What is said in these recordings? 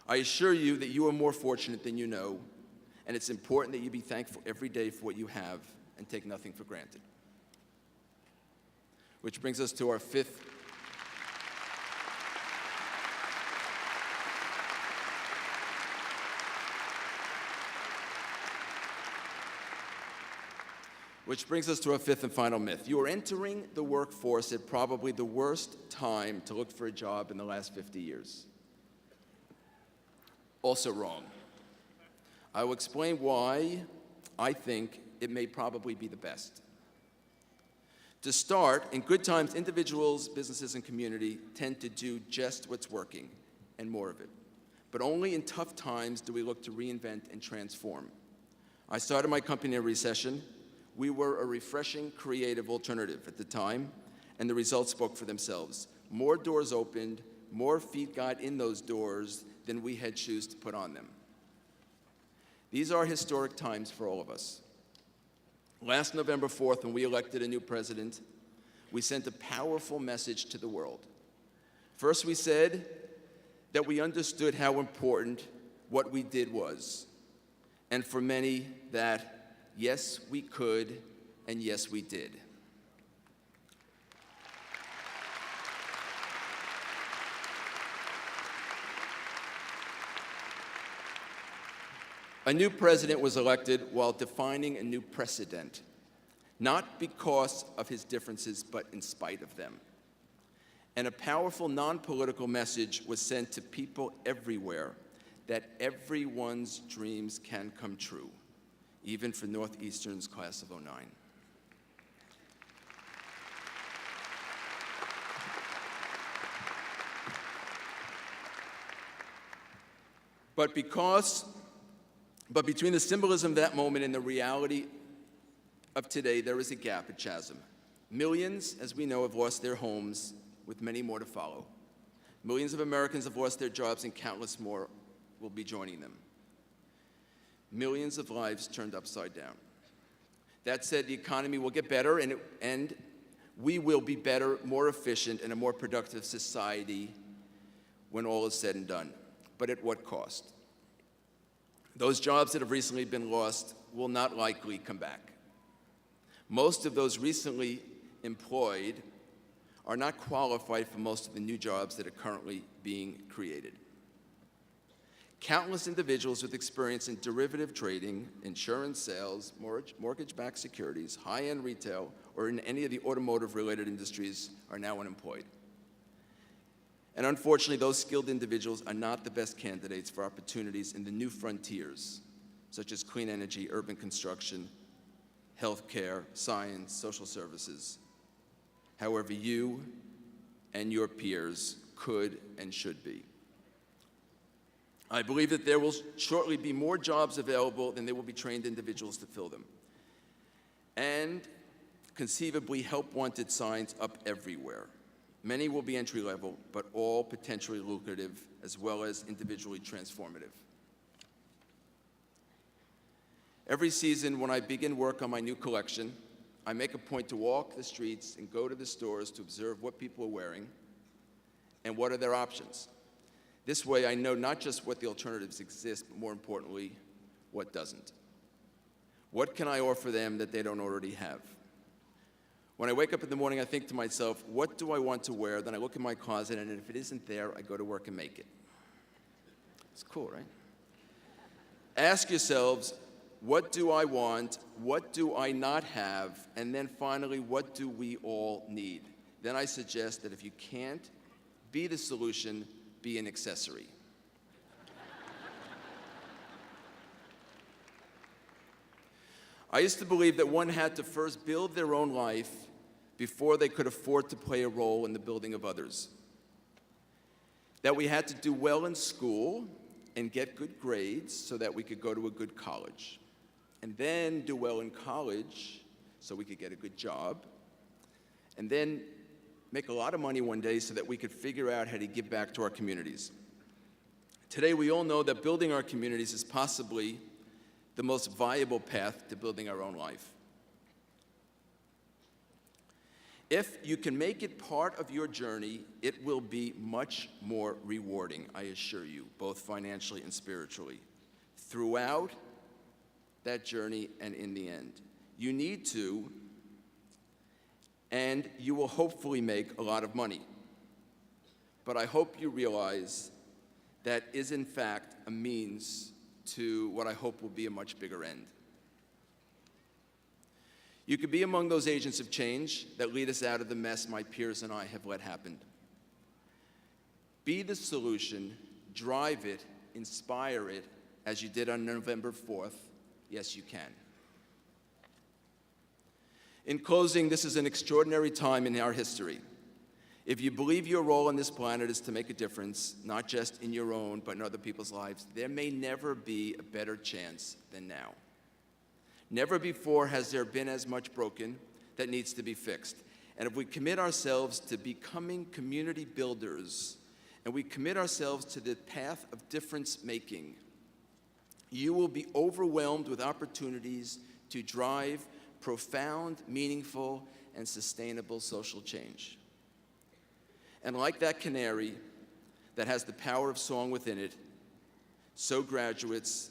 I assure you that you are more fortunate than you know, and it's important that you be thankful every day for what you have and take nothing for granted. Which brings us to our fifth and final myth. You are entering the workforce at probably the worst time to look for a job in the last 50 years. Also wrong. I will explain why I think it may probably be the best. To start, in good times, individuals, businesses, and community tend to do just what's working and more of it. But only in tough times do we look to reinvent and transform. I started my company in a recession. We were a refreshing, creative alternative at the time, and the results spoke for themselves. More doors opened, more feet got in those doors than we had shoes to put on them. These are historic times for all of us. Last November 4th, when we elected a new president, we sent a powerful message to the world. First, we said that we understood how important what we did was, and for many, that yes, we could, and yes, we did. A new president was elected while defining a new precedent, not because of his differences, but in spite of them. And a powerful non-political message was sent to people everywhere that everyone's dreams can come true, even for Northeastern's class of '09. But between the symbolism of that moment and the reality of today, there is a gap, a chasm. Millions, as we know, have lost their homes, with many more to follow. Millions of Americans have lost their jobs, and countless more will be joining them. Millions of lives turned upside down. That said, the economy will get better, and we will be better, more efficient, and a more productive society when all is said and done. But at what cost? Those jobs that have recently been lost will not likely come back. Most of those recently employed are not qualified for most of the new jobs that are currently being created. Countless individuals with experience in derivative trading, insurance sales, mortgage-backed securities, high-end retail, or in any of the automotive-related industries are now unemployed. And unfortunately, those skilled individuals are not the best candidates for opportunities in the new frontiers, such as clean energy, urban construction, healthcare, science, social services. However, you and your peers could and should be. I believe that there will shortly be more jobs available than there will be trained individuals to fill them. And conceivably, help-wanted signs up everywhere. Many will be entry-level, but all potentially lucrative, as well as individually transformative. Every season, when I begin work on my new collection, I make a point to walk the streets and go to the stores to observe what people are wearing and what are their options. This way, I know not just what the alternatives exist, but more importantly, what doesn't. What can I offer them that they don't already have? When I wake up in the morning, I think to myself, what do I want to wear? Then I look in my closet, and if it isn't there, I go to work and make it. It's cool, right? Ask yourselves, what do I want? What do I not have? And then finally, what do we all need? Then I suggest that if you can't be the solution, be an accessory. I used to believe that one had to first build their own life before they could afford to play a role in the building of others. That we had to do well in school and get good grades so that we could go to a good college. And then do well in college so we could get a good job. And then make a lot of money one day so that we could figure out how to give back to our communities. Today, we all know that building our communities is possibly the most viable path to building our own life. If you can make it part of your journey, it will be much more rewarding, I assure you, both financially and spiritually, throughout that journey and in the end. You need to, and you will hopefully make a lot of money. But I hope you realize that is in fact a means to what I hope will be a much bigger end. You could be among those agents of change that lead us out of the mess my peers and I have let happen. Be the solution, drive it, inspire it, as you did on November 4th. Yes, you can. In closing, this is an extraordinary time in our history. If you believe your role on this planet is to make a difference, not just in your own, but in other people's lives, there may never be a better chance than now. Never before has there been as much broken that needs to be fixed. And if we commit ourselves to becoming community builders, and we commit ourselves to the path of difference making, you will be overwhelmed with opportunities to drive profound, meaningful, and sustainable social change. And like that canary that has the power of song within it, so graduates,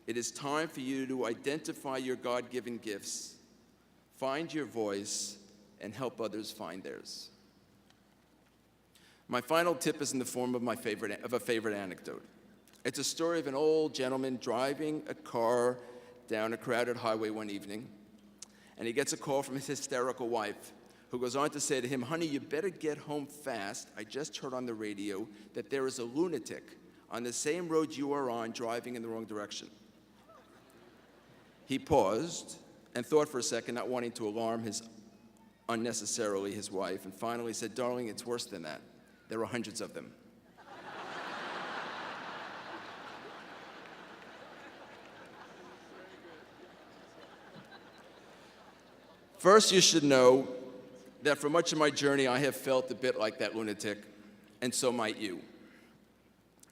it is time for you to identify your God-given gifts, find your voice, and help others find theirs. My final tip is in the form of a favorite anecdote. It's a story of an old gentleman driving a car down a crowded highway one evening, and he gets a call from his hysterical wife, who goes on to say to him, "Honey, you better get home fast. I just heard on the radio that there is a lunatic on the same road you are on driving in the wrong direction." He paused and thought for a second, not wanting to alarm unnecessarily his wife, and finally said, "Darling, it's worse than that. There are hundreds of them." First, you should know that for much of my journey, I have felt a bit like that lunatic, and so might you.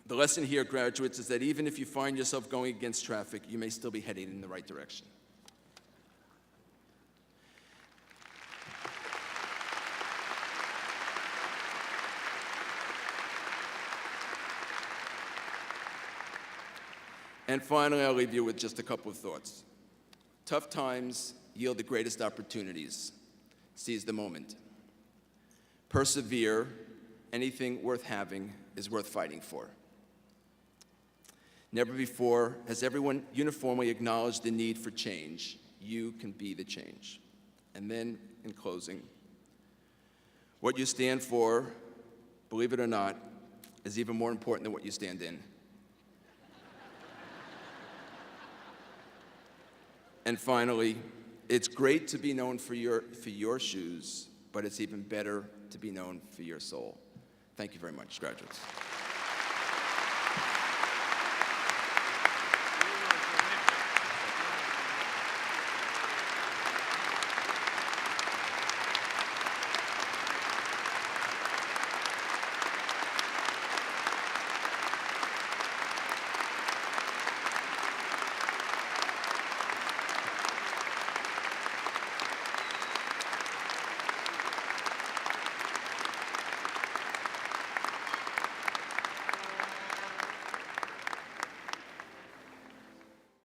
The lesson here, graduates, is that even if you find yourself going against traffic, you may still be heading in the right direction. And finally, I'll leave you with just a couple of thoughts. Tough times yield the greatest opportunities. Seize the moment. Persevere. Anything worth having is worth fighting for. Never before has everyone uniformly acknowledged the need for change. You can be the change. And then, in closing, what you stand for, believe it or not, is even more important than what you stand in. And finally, it's great to be known for your shoes, but it's even better to be known for your soul. Thank you very much, graduates.